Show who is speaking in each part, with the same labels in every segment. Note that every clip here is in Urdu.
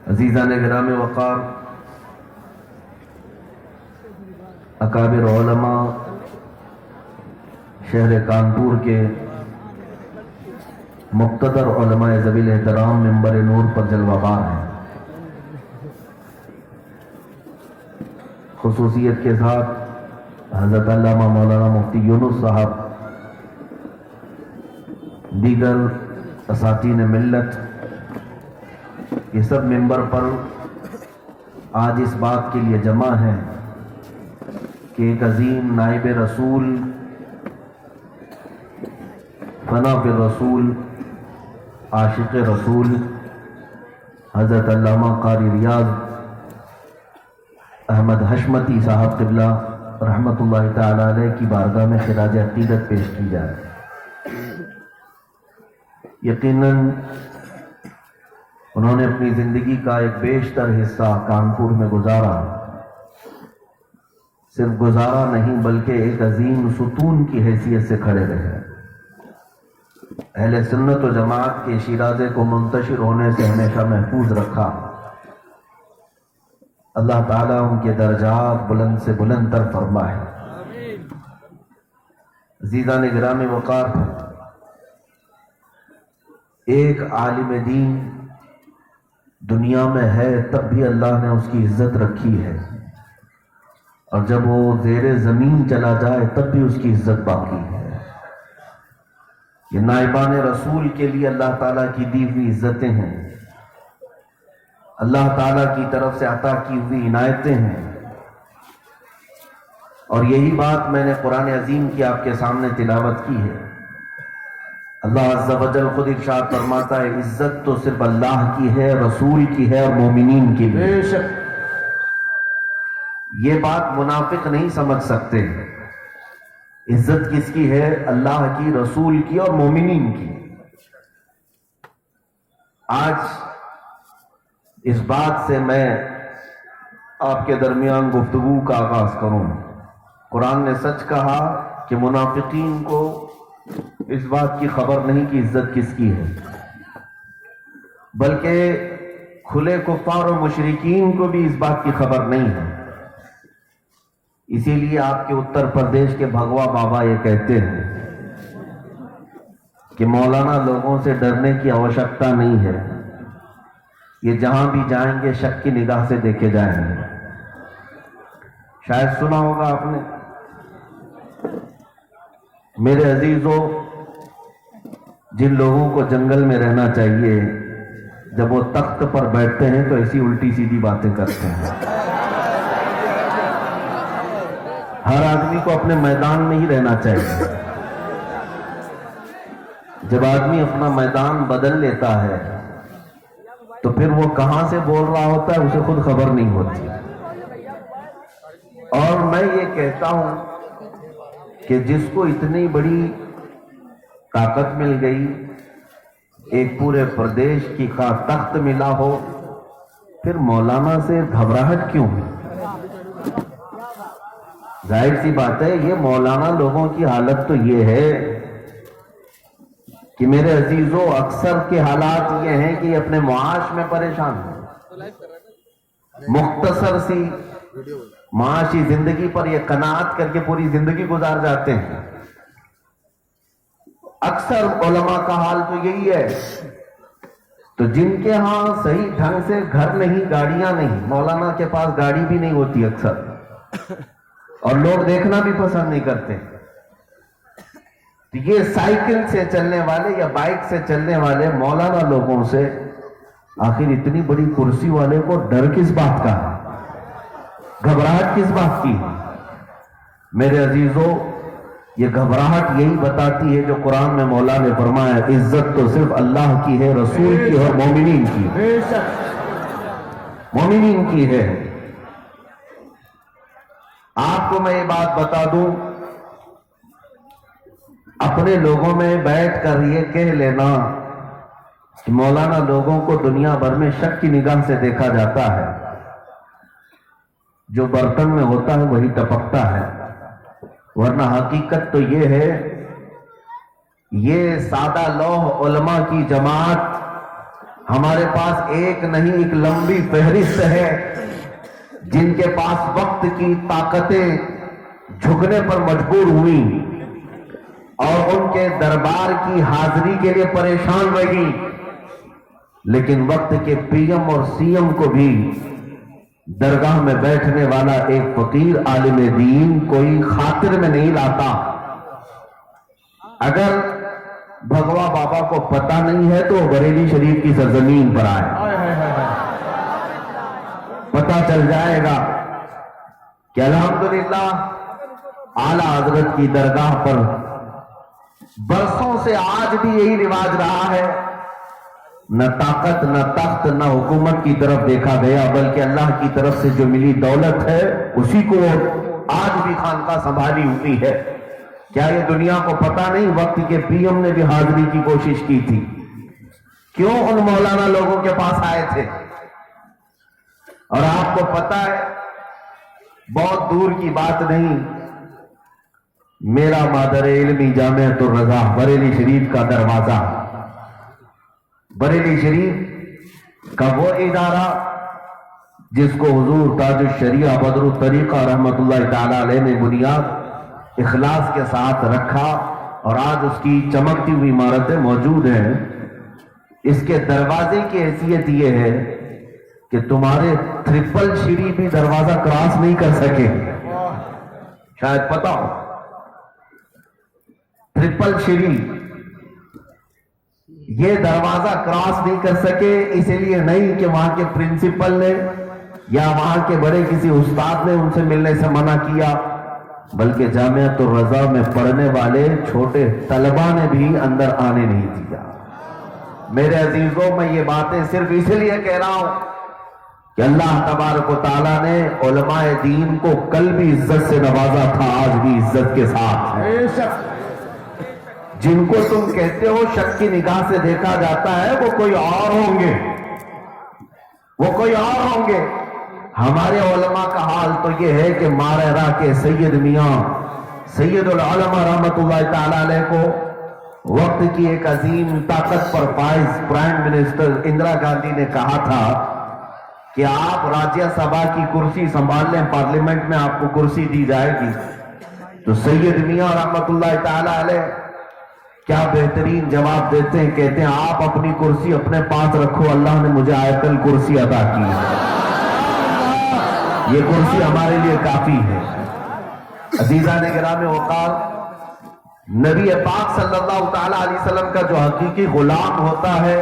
Speaker 1: عزیزان گرام وقار، اکابر علماء شہر کانپور کے مقتدر علماء ذوی الاحترام منبر نور پر جلوہ بار ہیں۔ خصوصیت کے ساتھ حضرت علامہ مولانا مفتی یونس صاحب، دیگر اساتین ملت، یہ سب منبر پر آج اس بات کے لیے جمع ہیں کہ ایک عظیم نائب رسول، فنا فی الرسول، عاشق رسول حضرت علامہ قاری ریاض احمد حشمتی صاحب قبلہ رحمت اللہ تعالی علیہ کی بارگاہ میں خراج عقیدت پیش کی جائے۔ یقیناً انہوں نے اپنی زندگی کا ایک بیشتر حصہ کانپور میں گزارا، صرف گزارا نہیں بلکہ ایک عظیم ستون کی حیثیت سے کھڑے رہے۔ اہل سنت و جماعت کے شیرازے کو منتشر ہونے سے ہمیشہ محفوظ رکھا۔ اللہ تعالیٰ ان کے درجات بلند سے بلند تر فرمائے۔ عزیزان گرامی وقار، ایک عالم دین دنیا میں ہے تب بھی اللہ نے اس کی عزت رکھی ہے، اور جب وہ زیر زمین چلا جائے تب بھی اس کی عزت باقی ہے۔ یہ نائبان رسول کے لیے اللہ تعالیٰ کی دی ہوئی عزتیں ہیں، اللہ تعالیٰ کی طرف سے عطا کی ہوئی عنایتیں ہیں، اور یہی بات میں نے قرآن عظیم کی آپ کے سامنے تلاوت کی ہے۔ اللہ عز و جل خود ارشاد فرماتا ہے، عزت تو صرف اللہ کی ہے، رسول کی ہے اور مومنین کی بھی۔ بے شک یہ بات منافق نہیں سمجھ سکتے۔ عزت کس کی ہے؟ اللہ کی، رسول کی اور مومنین کی۔ آج اس بات سے میں آپ کے درمیان گفتگو کا آغاز کروں۔ قرآن نے سچ کہا کہ منافقین کو اس بات کی خبر نہیں کہ عزت کس کی ہے، بلکہ کھلے کفار و مشرکین کو بھی اس بات کی خبر نہیں ہے۔ اسی لیے آپ کے اتر پردیش کے بھگوا بابا یہ کہتے ہیں کہ مولانا لوگوں سے ڈرنے کی آوشکتا نہیں ہے، یہ جہاں بھی جائیں گے شک کی نگاہ سے دیکھے جائیں گے۔ شاید سنا ہوگا آپ نے۔ میرے عزیزوں، جن لوگوں کو جنگل میں رہنا چاہیے، جب وہ تخت پر بیٹھتے ہیں تو ایسی الٹی سیدھی باتیں کرتے ہیں۔ ہر آدمی کو اپنے میدان میں ہی رہنا چاہیے۔ جب آدمی اپنا میدان بدل لیتا ہے تو پھر وہ کہاں سے بول رہا ہوتا ہے اسے خود خبر نہیں ہوتی۔ اور میں یہ کہتا ہوں کہ جس کو اتنی بڑی طاقت مل گئی، ایک پورے پردیش کی کا تخت ملا ہو، پھر مولانا سے گھبراہٹ کیوں ہے؟ ظاہر سی بات ہے، یہ مولانا لوگوں کی حالت تو یہ ہے کہ میرے عزیزوں، اکثر کے حالات یہ ہیں کہ اپنے معاش میں پریشان ہیں، مختصر سی معاشی زندگی پر یہ قناعت کر کے پوری زندگی گزار جاتے ہیں۔ اکثر علماء کا حال تو یہی ہے۔ تو جن کے ہاں صحیح ڈھنگ سے گھر نہیں، گاڑیاں نہیں، مولانا کے پاس گاڑی بھی نہیں ہوتی اکثر، اور لوگ دیکھنا بھی پسند نہیں کرتے، تو یہ سائیکل سے چلنے والے یا بائک سے چلنے والے مولانا لوگوں سے آخر اتنی بڑی کرسی والے کو ڈر کس بات کا ہے؟ گھبراہٹ کس بات کی ہے؟ میرے عزیزوں، یہ گھبراہٹ یہی بتاتی ہے جو قرآن میں مولا نے فرمایا، عزت تو صرف اللہ کی ہے، رسول کی اور مومنین کی، مومنین کی ہے۔ آپ کو میں یہ بات بتا دوں، اپنے لوگوں میں بیٹھ کر یہ کہہ لینا کہ مولانا لوگوں کو دنیا بھر میں شک کی نگاہ سے دیکھا جاتا ہے، جو برتن میں ہوتا ہے وہی ٹپکتا ہے، ورنہ حقیقت تو یہ ہے، یہ سادہ لوح علماء کی جماعت ہمارے پاس ایک نہیں ایک لمبی فہرست ہے جن کے پاس وقت کی طاقتیں جھکنے پر مجبور ہوئیں اور ان کے دربار کی حاضری کے لیے پریشان رہی، لیکن وقت کے پی ایم اور سی ایم کو بھی درگاہ میں بیٹھنے والا ایک فقیر عالم دین کوئی خاطر میں نہیں لاتا۔ اگر بھگوا بابا کو پتہ نہیں ہے تو بریلی شریف کی سرزمین پر آئے، پتہ چل جائے گا کہ الحمدللہ اعلی حضرت کی درگاہ پر برسوں سے آج بھی یہی رواج رہا ہے، نہ طاقت نہ تخت نہ حکومت کی طرف دیکھا گیا، بلکہ اللہ کی طرف سے جو ملی دولت ہے اسی کو آج بھی خانقاہ سنبھالی ہوئی ہے۔ کیا یہ دنیا کو پتہ نہیں وقت کے پی ایم نے بھی حاضری کی کوشش کی تھی؟ کیوں ان مولانا لوگوں کے پاس آئے تھے؟ اور آپ کو پتہ ہے بہت دور کی بات نہیں، میرا مادر علمی جامعۃ الرضا بریلی شریف کا دروازہ، بریلی شریف کا وہ ادارہ جس کو حضور تاج الشریعہ بدر الطریقہ رحمت اللہ تعالی علیہ نے بنیاد اخلاص کے ساتھ رکھا، اور آج اس کی چمکتی ہوئی عمارتیں موجود ہیں۔ اس کے دروازے کی حیثیت یہ ہے کہ تمہارے ٹرپل شیری بھی دروازہ کراس نہیں کر سکے، شاید پتہ ہو ٹرپل شیری یہ دروازہ کراس نہیں کر سکے، اس لیے نہیں کہ وہاں کے پرنسپل نے یا وہاں کے بڑے کسی استاد نے ان سے ملنے سے منع کیا، بلکہ جامعۃ الرضا میں پڑھنے والے چھوٹے طلبہ نے بھی اندر آنے نہیں دیا۔ میرے عزیزوں، میں یہ باتیں صرف اس لیے کہہ رہا ہوں کہ اللہ تبارک و تعالیٰ نے علماء دین کو کل بھی عزت سے نوازا تھا، آج بھی عزت کے ساتھ ہے۔ جن کو تم کہتے ہو شک کی نگاہ سے دیکھا جاتا ہے وہ کوئی اور ہوں گے، وہ کوئی اور ہوں گے۔ ہمارے علماء کا حال تو یہ ہے کہ مارا کے سید میاں سید العلماء رحمت اللہ تعالی علیہ کو وقت کی ایک عظیم طاقت پر فائز پرائم منسٹر اندرا گاندھی نے کہا تھا کہ آپ راجیہ سبھا کی کرسی سنبھال لیں، پارلیمنٹ میں آپ کو کرسی دی جائے گی۔ تو سید میاں رحمت اللہ تعالی علیہ کیا بہترین جواب دیتے ہیں، کہتے ہیں آپ اپنی کرسی اپنے پاس رکھو، اللہ نے مجھے آیت الکرسی عطا کی ہے، یہ کرسی ہمارے لیے کافی ہے۔ عزیزان گرامی وقار، نبی پاک صلی اللہ تعالی علیہ وسلم کا جو حقیقی غلام ہوتا ہے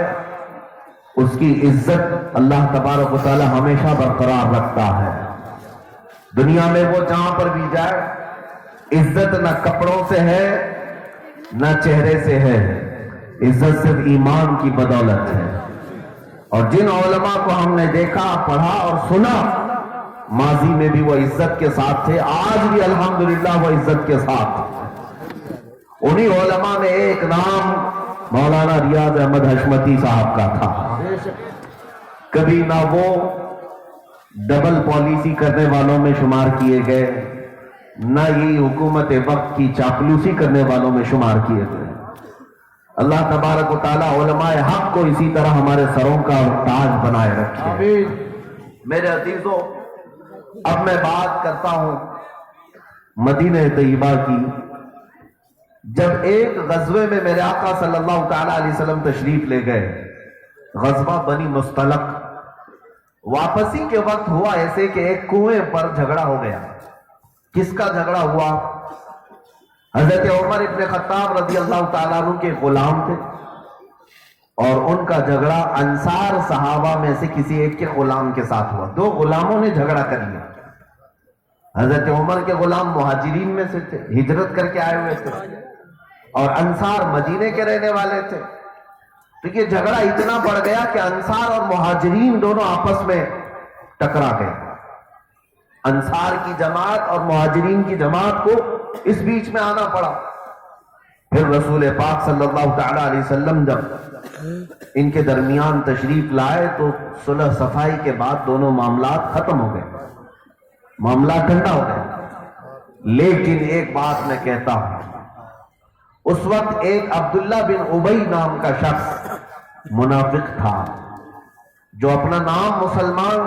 Speaker 1: اس کی عزت اللہ تبارک و تعالی ہمیشہ برقرار رکھتا ہے۔ دنیا میں وہ جہاں پر بھی جائے عزت نہ کپڑوں سے ہے نہ چہرے سے ہے، عزت صرف ایمان کی بدولت ہے۔ اور جن علماء کو ہم نے دیکھا، پڑھا اور سنا، ماضی میں بھی وہ عزت کے ساتھ تھے، آج بھی الحمدللہ وہ عزت کے ساتھ۔ انہی علماء میں ایک نام مولانا ریاض احمد حشمتی صاحب کا تھا۔ کبھی نہ وہ ڈبل پالیسی کرنے والوں میں شمار کیے گئے، نہ یہ حکومت وقت کی چاپلوسی کرنے والوں میں شمار کیے گئے۔ اللہ تبارک و تعالی علماء حق کو اسی طرح ہمارے سروں کا تاج بنائے رکھے۔ میرے عزیزوں، اب میں بات کرتا ہوں مدینہ طیبہ کی۔ جب ایک غزوے میں میرے آقا صلی اللہ تعالی علیہ وسلم تشریف لے گئے، غزوہ بنی مستلق، واپسی کے وقت ہوا ایسے کہ ایک کنویں پر جھگڑا ہو گیا۔ کس کا جھگڑا ہوا؟ حضرت عمر ابن خطاب رضی اللہ تعالیٰ عنہ کے غلام تھے، اور ان کا جھگڑا انصار صحابہ میں سے کسی ایک کے غلام کے ساتھ ہوا۔ دو غلاموں نے جھگڑا کر لیا۔ حضرت عمر کے غلام مہاجرین میں سے تھے، ہجرت کر کے آئے ہوئے تھے، اور انصار مدینے کے رہنے والے تھے۔ تو یہ جھگڑا اتنا بڑھ گیا کہ انصار اور مہاجرین دونوں آپس میں ٹکرا گئے۔ انصار کی جماعت اور مہاجرین کی جماعت کو اس بیچ میں آنا پڑا۔ پھر رسول پاک صلی اللہ تعالی علیہ وسلم جب ان کے درمیان تشریف لائے تو صلح صفائی کے بعد دونوں معاملات ختم ہو گئے، معاملات ٹھنڈا ہو گئے۔ لیکن ایک بات میں کہتا ہوں، اس وقت ایک عبداللہ بن ابی نام کا شخص منافق تھا، جو اپنا نام مسلمان،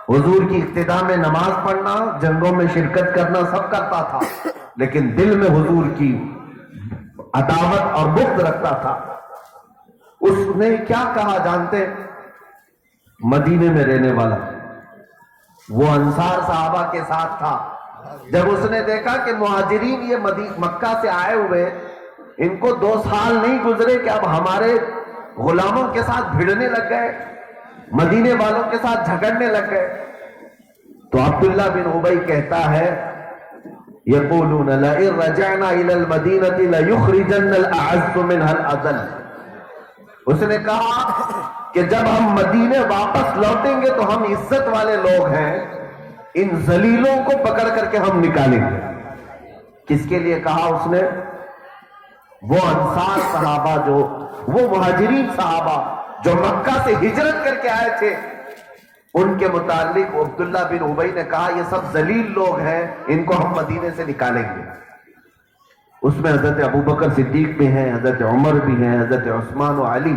Speaker 1: حضور کی اقتداء میں نماز پڑھنا، جنگوں میں شرکت کرنا سب کرتا تھا، لیکن دل میں حضور کی عداوت اور بغض رکھتا تھا، اس نے کیا کہا جانتے؟ مدینے میں رہنے والا، وہ انصار صحابہ کے ساتھ تھا، جب اس نے دیکھا کہ مہاجرین یہ مکہ سے آئے ہوئے، ان کو 2 سال نہیں گزرے کہ اب ہمارے غلاموں کے ساتھ بھیڑنے لگ گئے، مدینے والوں کے ساتھ جھگڑنے لگ گئے، تو عبداللہ بن ابی کہتا ہے یقولون لئن رجعنا الى المدینة لیخرجن الاعز منها الاذل، اس نے کہا کہ جب ہم مدینے واپس لوٹیں گے تو ہم عزت والے لوگ ہیں، ان ذلیلوں کو پکڑ کر کے ہم نکالیں گے۔ کس کے لیے کہا اس نے؟ وہ انصار صحابہ، جو وہ مہاجرین صحابہ جو مکہ سے ہجرت کر کے آئے تھے، ان کے متعلق عبداللہ بن ابی نے کہا یہ سب ذلیل لوگ ہیں، ان کو ہم مدینے سے نکالیں گے۔ اس میں حضرت ابوبکر صدیق بھی ہیں، حضرت عمر بھی ہیں، حضرت عثمان و علی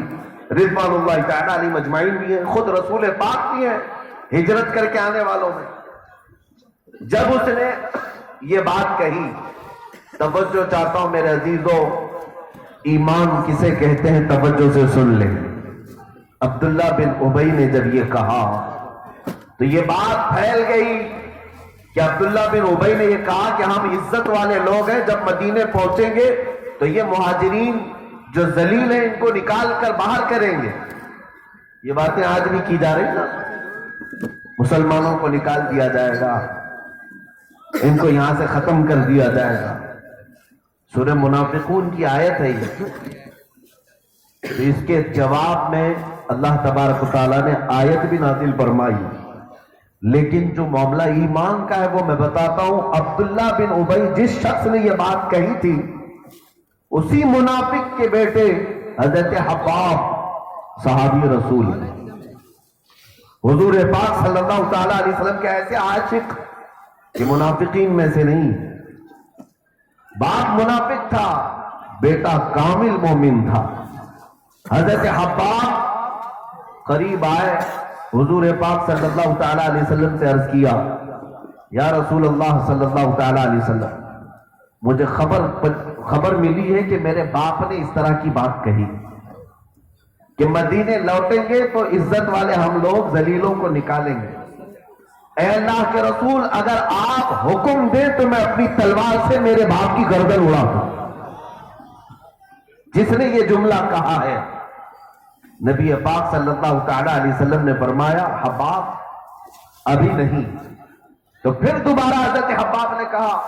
Speaker 1: رضوان اللہ تعالی علیہ مجمعین بھی ہیں، خود رسول پاک بھی ہیں ہجرت کر کے آنے والوں میں۔ جب اس نے یہ بات کہی، توجہ چاہتا ہوں میرے عزیزوں، ایمان کسے کہتے ہیں توجہ سے سن لیں۔ عبداللہ بن ابی نے جب یہ کہا تو یہ بات پھیل گئی کہ عبداللہ بن ابی نے یہ کہا کہ ہم عزت والے لوگ ہیں، جب مدینے پہنچیں گے تو یہ مہاجرین جو ذلیل ہیں ان کو نکال کر باہر کریں گے۔ یہ باتیں آج بھی کی جا رہی نا، مسلمانوں کو نکال دیا جائے گا، ان کو یہاں سے ختم کر دیا جائے گا۔ سورہ منافقون کی آیت ہے یہ، تو اس کے جواب میں اللہ تبارک و تعالیٰ نے آیت بھی نازل فرمائی، لیکن جو معاملہ ایمان کا ہے وہ میں بتاتا ہوں۔ عبداللہ بن ابی جس شخص نے یہ بات کہی تھی، اسی منافق کے بیٹے حضرت حباب صحابی رسول ہیں، حضور پاک صلی اللہ تعالیٰ علیہ وسلم کے ایسے عاشق کہ منافقین میں سے نہیں۔ باپ منافق تھا، بیٹا کامل مومن تھا۔ حضرت حباب قریب آئے، حضور پاک صلی اللہ تعالیٰ علیہ وسلم سے عرض کیا، یا رسول اللہ صلی اللہ تعالیٰ علیہ وسلم، مجھے خبر ملی ہے کہ میرے باپ نے اس طرح کی بات کہی کہ مدینے لوٹیں گے تو عزت والے ہم لوگ ذلیلوں کو نکالیں گے۔ اے اللہ کے رسول، اگر آپ حکم دیں تو میں اپنی تلوار سے میرے باپ کی گردن اڑا دوں۔ جس نے یہ جملہ کہا ہے، نبی پاک صلی اللہ تعالی علیہ وسلم نے فرمایا حباب ابھی نہیں۔ تو پھر دوبارہ حضرت حباب نے کہا،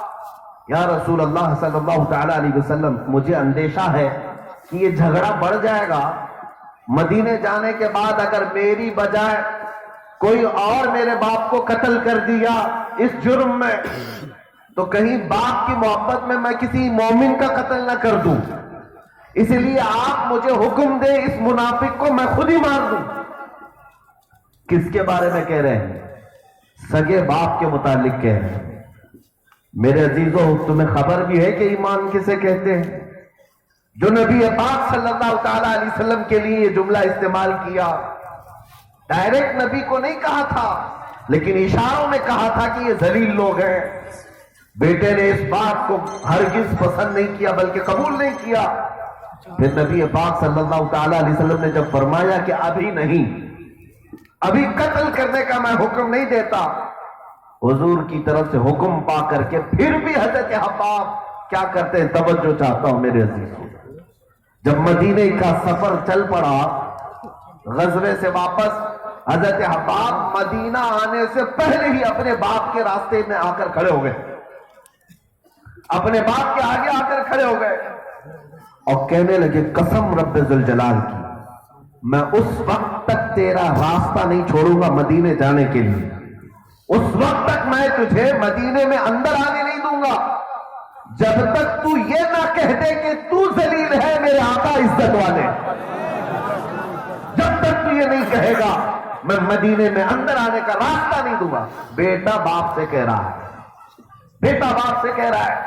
Speaker 1: یا رسول اللہ صلی اللہ تعالی علیہ وسلم، مجھے اندیشہ ہے کہ یہ جھگڑا بڑھ جائے گا، مدینے جانے کے بعد اگر میری بجائے کوئی اور میرے باپ کو قتل کر دیا اس جرم میں، تو کہیں باپ کی محبت میں میں کسی مومن کا قتل نہ کر دوں، اس لیے آپ مجھے حکم دیں اس منافق کو میں خود ہی مار دوں۔ کس کے بارے میں کہہ رہے ہیں؟ سگے باپ کے متعلق کہہ رہے ہیں۔ میرے عزیزوں، تمہیں خبر بھی ہے کہ ایمان کسے کہتے ہیں؟ جو نبی پاک صلی اللہ تعالی علیہ وسلم کے لیے یہ جملہ استعمال کیا، ڈائریکٹ نبی کو نہیں کہا تھا، لیکن اشاروں میں کہا تھا کہ یہ ذلیل لوگ ہیں۔ بیٹے نے اس بات کو ہرگز پسند نہیں کیا بلکہ قبول نہیں کیا۔ پھر نبی پاک صلی اللہ تعالی علیہ وسلم نے جب فرمایا کہ ابھی نہیں، ابھی قتل کرنے کا میں حکم نہیں دیتا، حضور کی طرف سے حکم پا کر کے پھر بھی حضرت حباب کیا کرتے ہیں؟ توجہ چاہتا ہوں میرے عزیزوں، جب مدینے کا سفر چل پڑا، غزوے سے واپس، حضرت حباب مدینہ آنے سے پہلے ہی اپنے باپ کے راستے میں آ کر کھڑے ہو گئے، اپنے باپ کے آگے آ کر کھڑے ہو گئے اور کہنے لگے، قسم رب ذوالجلال کی، میں اس وقت تک تیرا راستہ نہیں چھوڑوں گا مدینے جانے کے لیے، اس وقت تک میں تجھے مدینے میں اندر آنے نہیں دوں گا جب تک تو یہ نہ کہہ دے کہ تو ذلیل ہے، میرے آقا عزت والے۔ جب تک تو یہ نہیں کہے گا میں مدینے میں اندر آنے کا راستہ نہیں دوں گا۔ بیٹا باپ سے کہہ رہا ہے، بیٹا باپ سے کہہ رہا ہے۔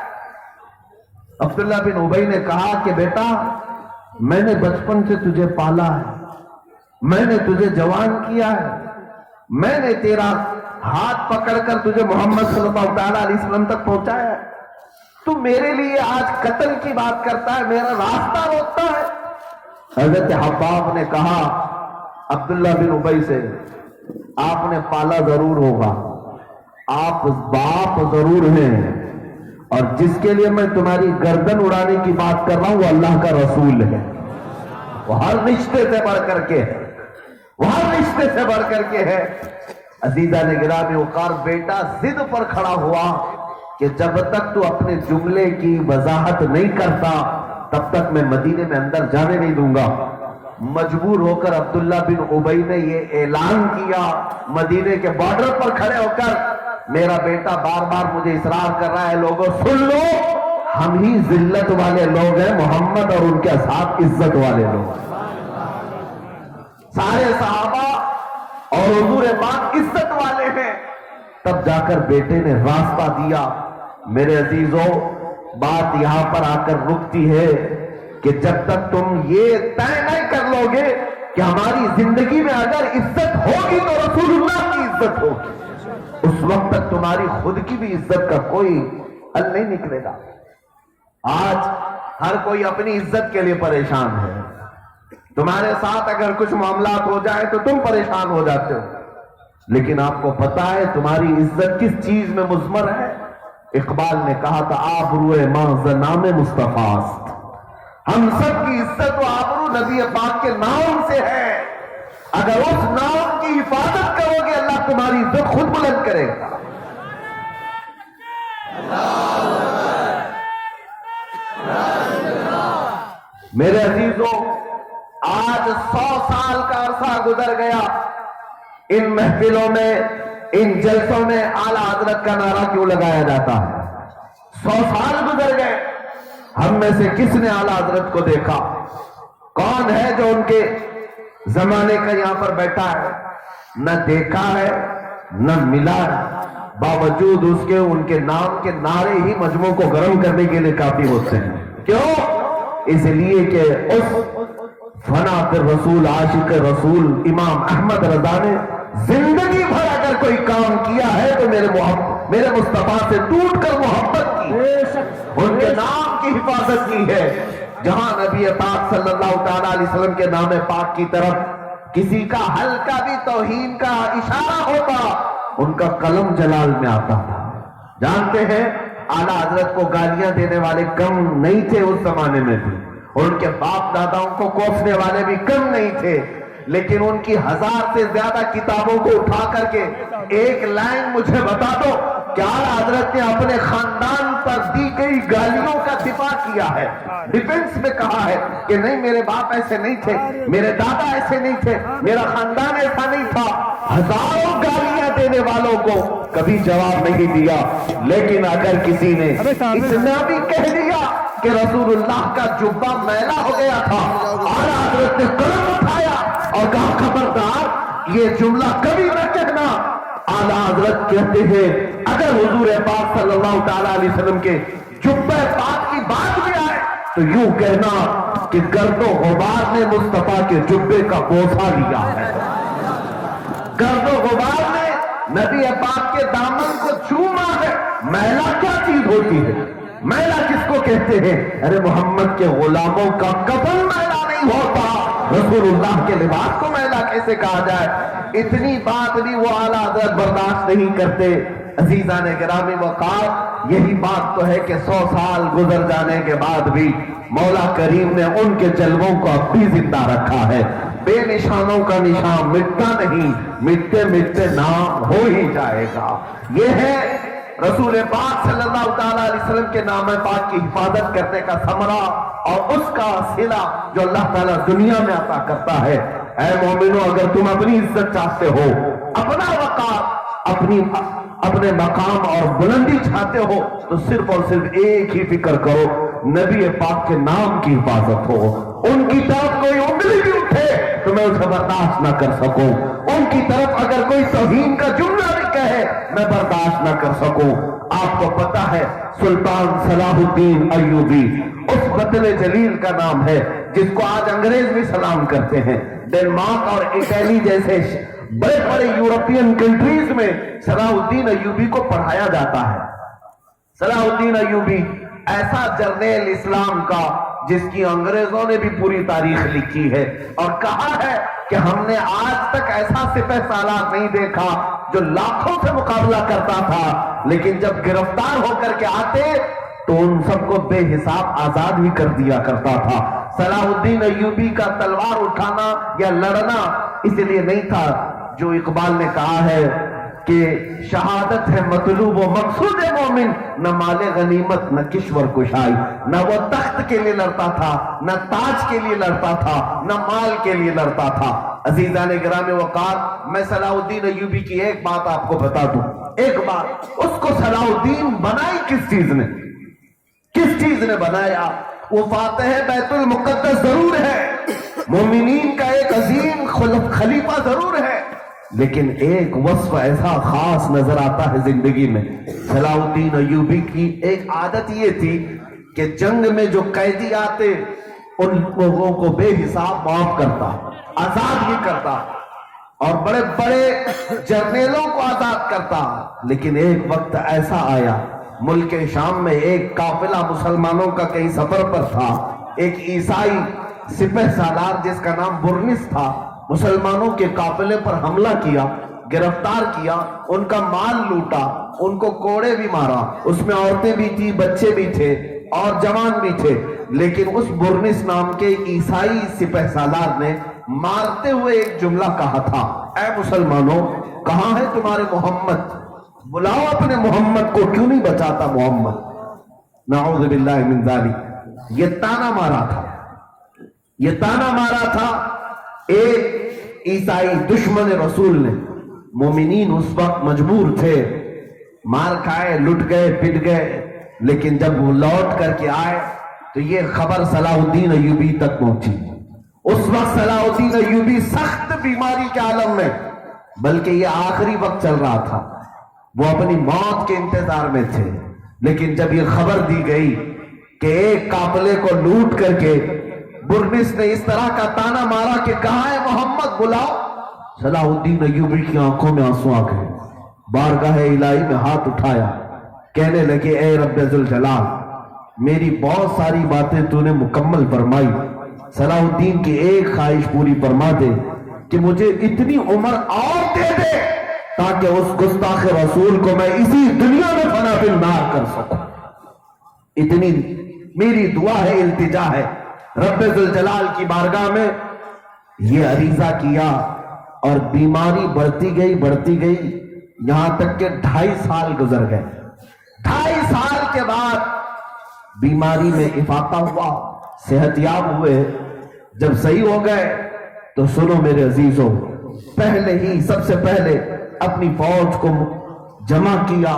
Speaker 1: عبداللہ بن ابی نے کہا کہ بیٹا، میں نے بچپن سے تجھے پالا ہے، میں نے تجھے جوان کیا ہے, میں نے تیرا ہاتھ پکڑ کر تجھے محمد صلی اللہ تعالیٰ علیہ وسلم تک پہنچایا ہے, تو میرے لیے آج قتل کی بات کرتا ہے, میرا راستہ روکتا ہے. حضرت حباب نے کہا عبداللہ بن ابی سے, آپ نے پالا ضرور ہوگا, آپ باپ ضرور ہیں, اور جس کے لیے میں تمہاری گردن اڑانے کی بات کر رہا ہوں وہ اللہ کا رسول ہے, وہ ہر رشتے سے بڑھ کر کے ہے, وہ ہر رشتے سے بڑھ کر کے ہے. عزیزان گرامی وقار, بیٹا ضد پر کھڑا ہوا کہ جب تک تو اپنے جملے کی وضاحت نہیں کرتا تب تک میں مدینے میں اندر جانے نہیں دوں گا. مجبور ہو کر عبداللہ بن ابی نے یہ اعلان کیا مدینے کے بارڈر پر کھڑے ہو کر, میرا بیٹا بار بار مجھے اصرار کر رہا ہے, لوگوں سن لو, ہم ہی ذلت والے لوگ ہیں, محمد اور ان کے اصحاب عزت والے لوگ. سارے صحابہ اور حضور پاک عزت والے ہیں. تب جا کر بیٹے نے راستہ دیا. میرے عزیزوں, بات یہاں پر آ کر رکتی ہے کہ جب تک تم یہ طے نہیں کر لو گے کہ ہماری زندگی میں اگر عزت ہوگی تو رسول اللہ کی عزت ہوگی, اس وقت تک تمہاری خود کی بھی عزت کا کوئی حل نہیں نکلے گا. آج ہر کوئی اپنی عزت کے لیے پریشان ہے. تمہارے ساتھ اگر کچھ معاملات ہو جائے تو تم پریشان ہو جاتے ہو, لیکن آپ کو پتا ہے تمہاری عزت کس چیز میں مضمر ہے. اقبال نے کہا تھا آبروئے ماں ز نام مصطفیٰ است, ہم سب کی عزت و آبرو نبی پاک کے نام سے ہے. اگر اس نام کی حفاظت کرو گے اللہ تمہاری عزت خود بلند کرے گا. میرے عزیزوں, آج 100 سال کا عرصہ گزر گیا, ان محفلوں میں ان جلسوں میں اعلیٰ حضرت کا نعرہ کیوں لگایا جاتا ہے؟ 100 سال گزر گئے, ہم میں سے کس نے اعلیٰ حضرت کو دیکھا؟ کون ہے جو ان کے زمانے کا یہاں پر بیٹھا ہے؟ نہ دیکھا ہے نہ ملا ہے, باوجود اس کے ان کے نام کے نعرے ہی مجموع کو گرم کرنے کے لیے کافی ہوتے ہیں. کیوں؟ اس لیے کہ اس فنا پر رسول عاشق رسول امام احمد رضا نے زندگی بھر اگر کوئی کام کیا ہے تو میرے مصطفیٰ سے ٹوٹ کر محبت کی, ان کے نام کی حفاظت کی ہے. جہاں نبی پاک صلی اللہ تعالی علیہ وسلم کے نام پاک کی طرف کسی کا ہلکا بھی توہین کا اشارہ ہوتا, ان کا قلم جلال میں آتا تھا. جانتے ہیں اعلیٰ حضرت کو گالیاں دینے والے کم نہیں تھے اس زمانے میں بھی, ان کے باپ داداؤں کو کوسنے والے بھی کم نہیں تھے, لیکن ان کی 1000 سے زیادہ کتابوں کو اٹھا کر کے ایک لائن مجھے بتا دو کہ اعلیٰ حضرت نے اپنے خاندان پر دی گئی گالیوں کا دفاع کیا ہے, ڈیفنس میں کہا ہے کہ نہیں میرے باپ ایسے نہیں تھے, میرے دادا ایسے نہیں تھے, میرا خاندان ایسا نہیں تھا. ہزاروں گالیاں دینے والوں کو کبھی جواب نہیں دیا, لیکن اگر کسی نے اتنا بھی کہہ دیا کہ رسول اللہ کا جبہ میلا ہو گیا تھا, اعلیٰ حضرت نے قلم اٹھایا اور کہا خبردار یہ جملہ کبھی نہ کہنا. اعلیٰ حضرت کہتے ہیں اگر حضور پاک صلی اللہ تعالی علیہ وسلم کے جبہ پاک کی بات بھی آئے تو یوں کہنا کہ گرد و غبار نے مصطفیٰ کے جبے کا بوسہ لیا ہے, گرد و غبار نے نبی پاک کے دامن کو چوما ہے. میلا کیا چیز ہوتی ہے؟ میلا کس کو کہتے ہیں؟ ارے محمد کے غلاموں کا کفن میلا نہیں ہوتا, رسول اللہ کے لباس کو میلا کیسے کہا جائے؟ اتنی بات بھی وہ اعلیٰ حضرت برداشت نہیں کرتے. عزیزان گرامی وقار, یہی بات تو ہے کہ 100 سال گزر جانے کے بعد بھی مولا کریم نے ان کے جلووں کو اب بھی زندہ رکھا ہے. بے نشانوں کا نشان مٹتا نہیں, مٹتے مٹتے نام ہو ہی جائے گا. یہ ہے رسول پاک صلی اللہ تعالی علیہ وسلم کے نام پاک کی حفاظت کرنے کا ثمرہ اور اس کا صلہ جو اللہ تعالیٰ دنیا میں عطا کرتا ہے. اے مومنوں, اگر تم اپنی عزت چاہتے ہو, اپنا وقار, اپنے مقام اور بلندی چاہتے ہو تو صرف اور صرف ایک ہی فکر کرو, نبی پاک کے نام کی حفاظت ہو. ان کی طرف کوئی انگلی بھی اٹھے تو میں اسے برداشت نہ کر سکوں, ان کی طرف اگر کوئی توہین کا جملہ بھی کہے میں برداشت نہ کر سکوں. آپ کو پتا ہے سلطان صلاح الدین ایوبی, اس بطل جلیل کا نام ہے, جس کو آج انگریز بھی سلام کرتے ہیں. ڈنمارک اور اٹلی جیسے بڑے بڑے یورپین کنٹریز میں صلاح الدین ایوبی کو پڑھایا جاتا ہے. صلاح الدین ایوبی ایسا جرنیل اسلام کا جس کی انگریزوں نے بھی پوری تاریخ لکھی ہے اور کہا ہے کہ ہم نے آج تک ایسا سپہ سالار نہیں دیکھا جو لاکھوں سے مقابلہ کرتا تھا، لیکن جب گرفتار ہو کر کے آتے تو ان سب کو بے حساب آزاد بھی کر دیا کرتا تھا. صلاح الدین ایوبی کا تلوار اٹھانا یا لڑنا اس لیے نہیں تھا جو اقبال نے کہا ہے کہ شہادت ہے مطلوب و مقصود مومن، نہ مال غنیمت نہ کشور کشائی. نہ وہ تخت کے لیے لڑتا تھا، نہ تاج کے لیے لڑتا تھا، نہ مال کے لیے لڑتا تھا. عزیزان گرامی وقار، میں صلاح الدین ایوبی کی ایک بات آپ کو بتا دوں. ایک بات، اس کو صلاح الدین بنائی کس چیز نے؟ کس چیز نے بنایا؟ وہ فاتح بیت المقدس ضرور ہے، مومنین کا ایک عظیم خلیفہ ضرور ہے، لیکن ایک وصف ایسا خاص نظر آتا ہے زندگی میں. صلاح الدین ایوبی کی ایک عادت یہ تھی کہ جنگ میں جو قیدی آتے ان لوگوں کو بے حساب معاف کرتا، آزاد بھی کرتا، اور بڑے بڑے جرنیلوں کو آزاد کرتا. لیکن ایک وقت ایسا آیا، ملک شام میں ایک قافلہ مسلمانوں کا کہیں سفر پر تھا. ایک عیسائی سپہ سالار جس کا نام برنس تھا، مسلمانوں کے قافلے پر حملہ کیا، گرفتار کیا، ان کا مال لوٹا، ان کو کوڑے بھی مارا. اس میں عورتیں بھی تھی، بچے بھی تھے اور جوان بھی تھے. لیکن اس برنس نام کے عیسائی سپہ سالار نے مارتے ہوئے ایک جملہ کہا تھا، اے مسلمانوں، کہاں ہے تمہارے محمد؟ بلاؤ اپنے محمد کو. کیوں نہیں بچاتا محمد؟ نعوذ باللہ من ذالک. یہ تانا مارا تھا، یہ تانا مارا تھا ایک عیسائی دشمن رسول نے. مومنین اس وقت مجبور تھے، مار کھائے، لٹ گئے، پٹ گئے. لیکن جب وہ لوٹ کر کے آئے تو یہ خبر صلاح الدین ایوبی تک پہنچی. اس وقت صلاح الدین ایوبی سخت بیماری کے عالم میں، بلکہ یہ آخری وقت چل رہا تھا، وہ اپنی موت کے انتظار میں تھے. لیکن جب یہ خبر دی گئی کہ ایک قافلے کو لوٹ کر کے برنس نے اس طرح کا تانا مارا کہ کہاں ہے محمد، بلاؤ، صلاح الدین ایوبی کی آنکھوں میں آنسو آ گئے. بارگاہ الہی میں ہاتھ اٹھایا، کہنے لگے اے رب ذوالجلال، میری بہت ساری باتیں تو نے مکمل فرمائی، صلاح الدین کی ایک خواہش پوری فرما دے کہ مجھے اتنی عمر اور دے دے تاکہ اس گستاخ رسول کو میں اسی دنیا میں فنا بالنار کر سکوں. اتنی میری دعا ہے، التجا ہے. رب ذوالجلال کی بارگاہ میں یہ عریضہ کیا اور بیماری بڑھتی گئی، یہاں تک کہ 2.5 سال گزر گئے. 2.5 سال کے بعد بیماری میں افاقہ ہوا، صحت یاب ہوئے. جب صحیح ہو گئے تو سنو میرے عزیزوں، پہلے ہی سب سے پہلے اپنی فوج کو جمع کیا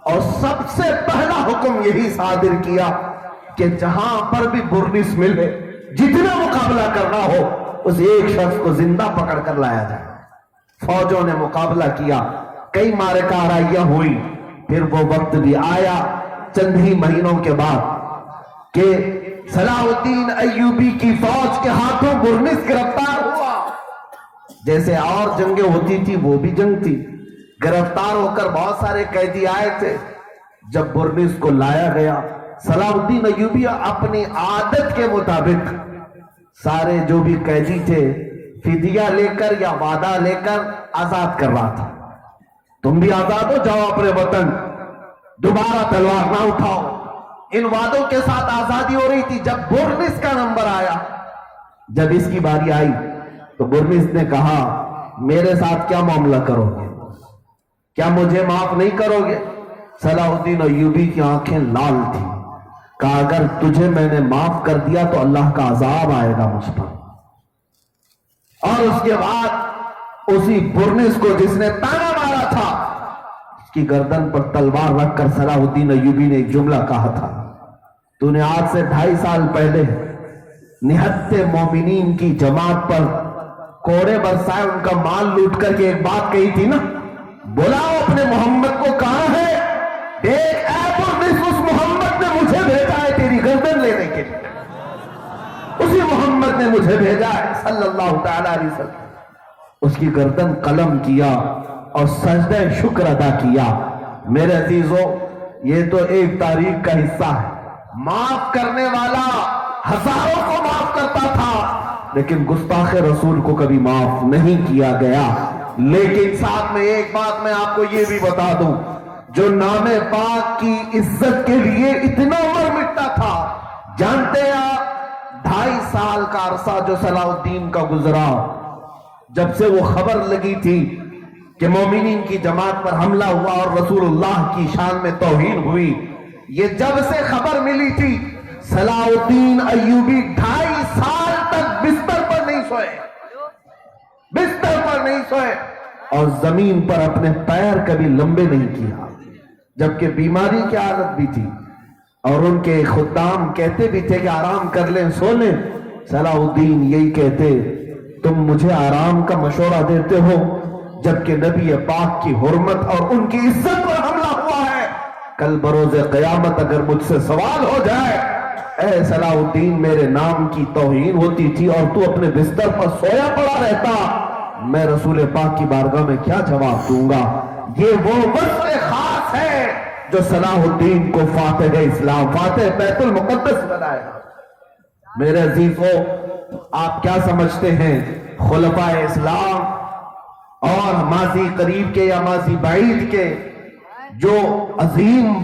Speaker 1: اور سب سے پہلا حکم یہی صادر کیا کہ جہاں پر بھی برنس ملے، جتنا مقابلہ کرنا ہو، اس ایک شخص کو زندہ پکڑ کر لایا جائے. فوجوں نے مقابلہ کیا، کئی معرکہ آرائیاں ہوئی. پھر وہ وقت بھی آیا چند ہی مہینوں کے بعد کہ صلاح الدین ایوبی کی فوج کے ہاتھوں برنس گرفتار ہوا. جیسے اور جنگیں ہوتی تھی وہ بھی جنگ تھی. گرفتار ہو کر بہت سارے قیدی آئے تھے. جب برنس کو لایا گیا، صلاح الدین ایوبی اپنی عادت کے مطابق سارے جو بھی قیدی تھے فدیہ لے کر یا وعدہ لے کر آزاد کر رہا تھا. تم بھی آزاد ہو جاؤ اپنے وطن، دوبارہ تلوار نہ اٹھاؤ. ان وعدوں کے ساتھ آزادی ہو رہی تھی. جب برنس کا نمبر آیا، جب اس کی باری آئی تو برنس نے کہا میرے ساتھ کیا معاملہ کرو گے؟ کیا مجھے معاف نہیں کرو گے؟ صلاح الدین ایوبی کی آنکھیں لال تھی. کہا اگر تجھے میں نے معاف کر دیا تو اللہ کا عذاب آئے گا مجھ پر. اور اس کے بعد اسی برنس کو جس نے تانا مارا تھا، اس کی گردن پر تلوار رکھ کر صلاح الدین ایوبی نے ایک جملہ کہا تھا، تو نے آج سے 2.5 سال پہلے نہتے مومنین کی جماعت پر کوڑے برسائے، ان کا مال لوٹ کر کے ایک بات کہی تھی نا، بلاؤ اپنے محمد کو، کہاں ہے؟ دیکھ اے برنس، اس محمد نے مجھے بھیجا ہے تیری گردن لینے کے لیے. اسی محمد نے مجھے بھیجا ہے صلی اللہ تعالی علیہ وسلم، اس کی گردن قلم کیا اور سجدہ شکر ادا کیا۔ میرے عزیزوں، یہ تو ایک تاریخ کا حصہ ہے۔ معاف کرنے والا ہزاروں کو معاف کرتا تھا، لیکن گستاخ رسول کو کبھی معاف نہیں کیا گیا۔ لیکن ساتھ میں ایک بات میں آپ کو یہ بھی بتا دوں، جو نام پاک کی عزت کے لیے اتنا عمر مٹتا تھا، جانتے ہیں آپ 2.5 سال کا عرصہ جو صلاح الدین کا گزرا، جب سے وہ خبر لگی تھی کہ مومنین کی جماعت پر حملہ ہوا اور رسول اللہ کی شان میں توہین ہوئی، یہ جب سے خبر ملی تھی صلاح الدین ایوبی 2.5 سال تک بستر پر نہیں سوئے، بستر پر نہیں سوئے، اور زمین پر اپنے پیر کبھی لمبے نہیں کیا، جبکہ بیماری کی حالت بھی تھی، اور ان کے خدام کہتے بھی تھے کہ آرام کر لیں، سو لیں۔ صلاح الدین یہی کہتے، تم مجھے آرام کا مشورہ دیتے ہو، جبکہ نبی پاک کی حرمت اور ان کی عزت پر حملہ ہوا ہے۔ کل بروز قیامت اگر مجھ سے سوال ہو جائے، اے صلاح الدین میرے نام کی توہین ہوتی تھی اور تو اپنے بستر پر سویا پڑا رہتا، میں رسول پاک کی بارگاہ میں کیا جواب دوں گا؟ یہ وہ وصف خاص ہے جو صلاح الدین کو فاتح اسلام، فاتح بیت المقدس بنائے گا۔ میرے عزیزوں، آپ کیا سمجھتے ہیں خلفائے اسلام اور ماضی قریب کے یا ماضی بعید کے جو عظیم